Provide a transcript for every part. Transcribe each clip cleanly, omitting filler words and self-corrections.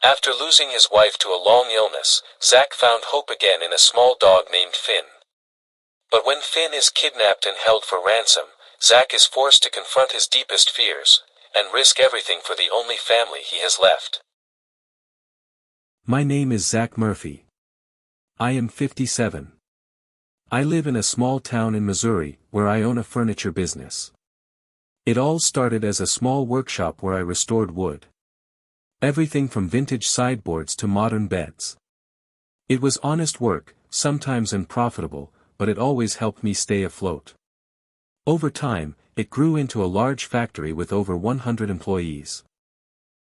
After losing his wife to a long illness, Zack found hope again in a small dog named Finn. But when Finn is kidnapped and held for ransom, Zack is forced to confront his deepest fears, and risk everything for the only family he has left. My name is Zack Murphy. I am 57. I live in a small town in Missouri, where I own a furniture business. It all started as a small workshop where I restored wood. Everything from vintage sideboards to modern beds. It was honest work, sometimes unprofitable, but it always helped me stay afloat. Over time, it grew into a large factory with over 100 employees.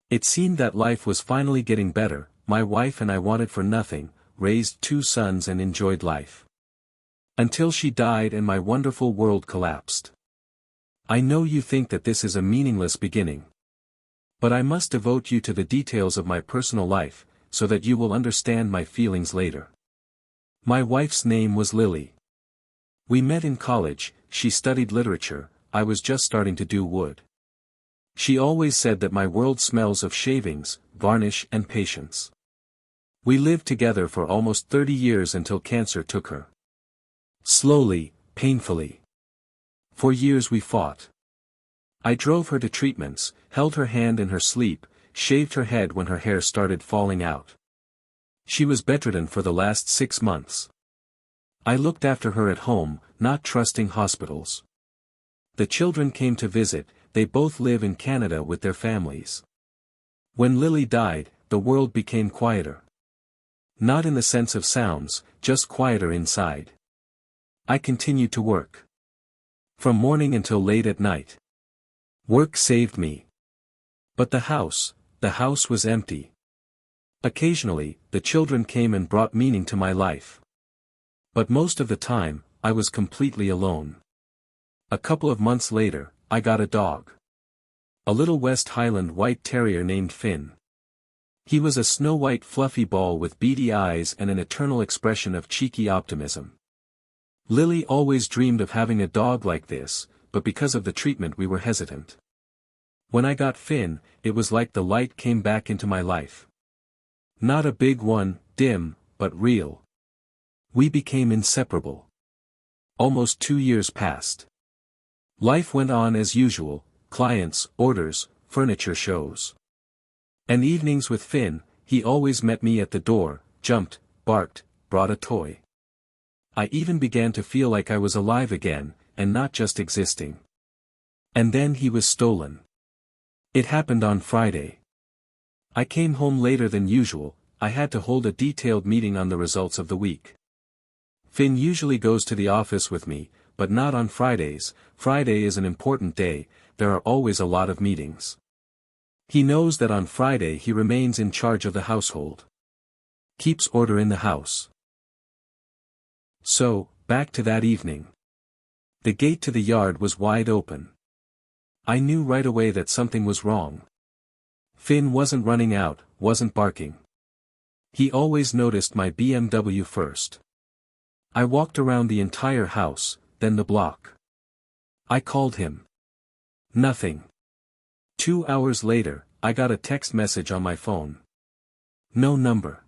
It seemed that life was finally getting better. My wife and I wanted for nothing, raised 2 sons and enjoyed life. Until she died and my wonderful world collapsed. I know you think that this is a meaningless beginning. But I must devote you to the details of my personal life, so that you will understand my feelings later. My wife's name was Lily. We met in college. She studied literature, I was just starting to do wood. She always said that my world smells of shavings, varnish and patience. We lived together for almost 30 years until cancer took her. Slowly, painfully. For years we fought. I drove her to treatments, held her hand in her sleep, shaved her head when her hair started falling out. She was bedridden for the last 6 months. I looked after her at home, not trusting hospitals. The children came to visit, they both live in Canada with their families. When Lily died, the world became quieter. Not in the sense of sounds, just quieter inside. I continued to work. From morning until late at night. Work saved me. But the house was empty. Occasionally, the children came and brought meaning to my life. But most of the time, I was completely alone. A couple of months later, I got a dog. A little West Highland white terrier named Finn. He was a snow-white fluffy ball with beady eyes and an eternal expression of cheeky optimism. Lily always dreamed of having a dog like this, but because of the treatment we were hesitant. When I got Finn, it was like the light came back into my life. Not a big one, dim, but real. We became inseparable. Almost 2 years passed. Life went on as usual, clients, orders, furniture shows. And evenings with Finn, he always met me at the door, jumped, barked, brought a toy. I even began to feel like I was alive again, and not just existing. And then he was stolen. It happened on Friday. I came home later than usual. I had to hold a detailed meeting on the results of the week. Finn usually goes to the office with me, but not on Fridays. Friday is an important day, there are always a lot of meetings. He knows that on Friday he remains in charge of the household. Keeps order in the house. So, back to that evening. The gate to the yard was wide open. I knew right away that something was wrong. Finn wasn't running out, wasn't barking. He always noticed my BMW first. I walked around the entire house, then the block. I called him. Nothing. 2 hours later, I got a text message on my phone. No number.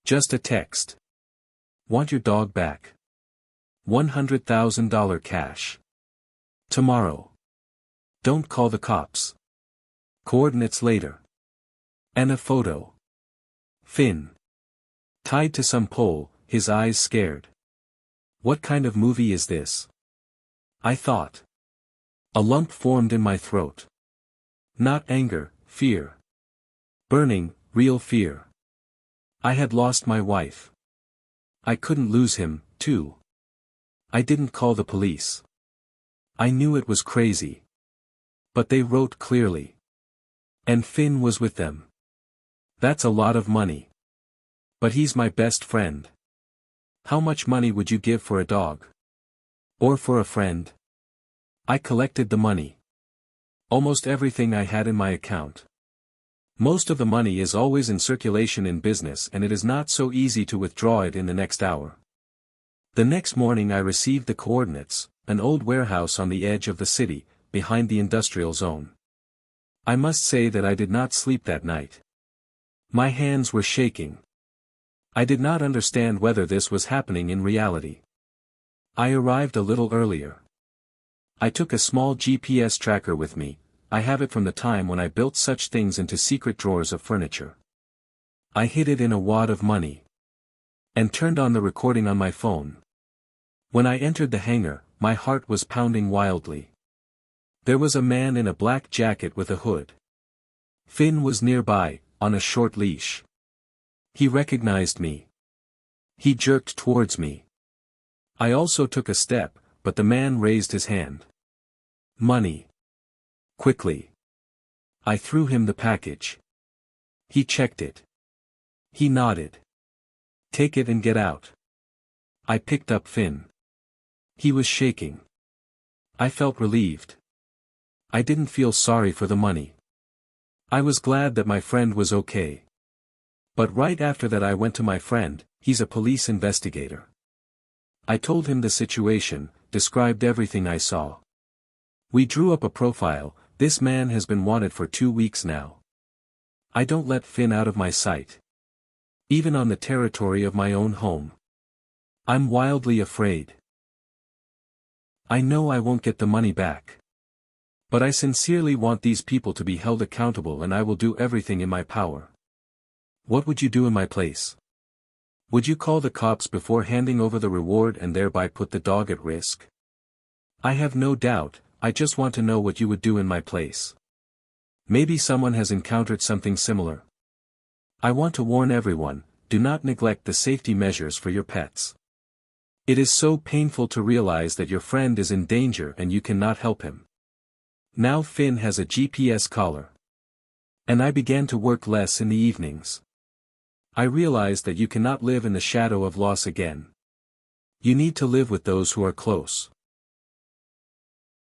Just a text. Want your dog back. $100,000 cash. Tomorrow. Don't call the cops. Coordinates later. And a photo. Finn. Tied to some pole, his eyes scared. What kind of movie is this? I thought. A lump formed in my throat. Not anger, fear. Burning, real fear. I had lost my wife. I couldn't lose him, too. I didn't call the police. I knew it was crazy. But they wrote clearly. And Finn was with them. That's a lot of money. But he's my best friend. How much money would you give for a dog? Or for a friend? I collected the money. Almost everything I had in my account. Most of the money is always in circulation in business and it is not so easy to withdraw it in the next hour. The next morning I received the coordinates, an old warehouse on the edge of the city, behind the industrial zone. I must say that I did not sleep that night. My hands were shaking. I did not understand whether this was happening in reality. I arrived a little earlier. I took a small GPS tracker with me. I have it from the time when I built such things into secret drawers of furniture. I hid it in a wad of money. And turned on the recording on my phone. When I entered the hangar, my heart was pounding wildly. There was a man in a black jacket with a hood. Finn was nearby, on a short leash. He recognized me. He jerked towards me. I also took a step, but the man raised his hand. Money. Quickly. I threw him the package. He checked it. He nodded. Take it and get out. I picked up Finn. He was shaking. I felt relieved. I didn't feel sorry for the money. I was glad that my friend was okay. But right after that I went to my friend, he's a police investigator. I told him the situation, described everything I saw. We drew up a profile. This man has been wanted for 2 weeks now. I don't let Finn out of my sight. Even on the territory of my own home. I'm wildly afraid. I know I won't get the money back. But I sincerely want these people to be held accountable, and I will do everything in my power. What would you do in my place? Would you call the cops before handing over the reward and thereby put the dog at risk? I have no doubt. I just want to know what you would do in my place. Maybe someone has encountered something similar. I want to warn everyone, do not neglect the safety measures for your pets. It is so painful to realize that your friend is in danger and you cannot help him. Now Finn has a GPS collar. And I began to work less in the evenings. I realized that you cannot live in the shadow of loss again. You need to live with those who are close.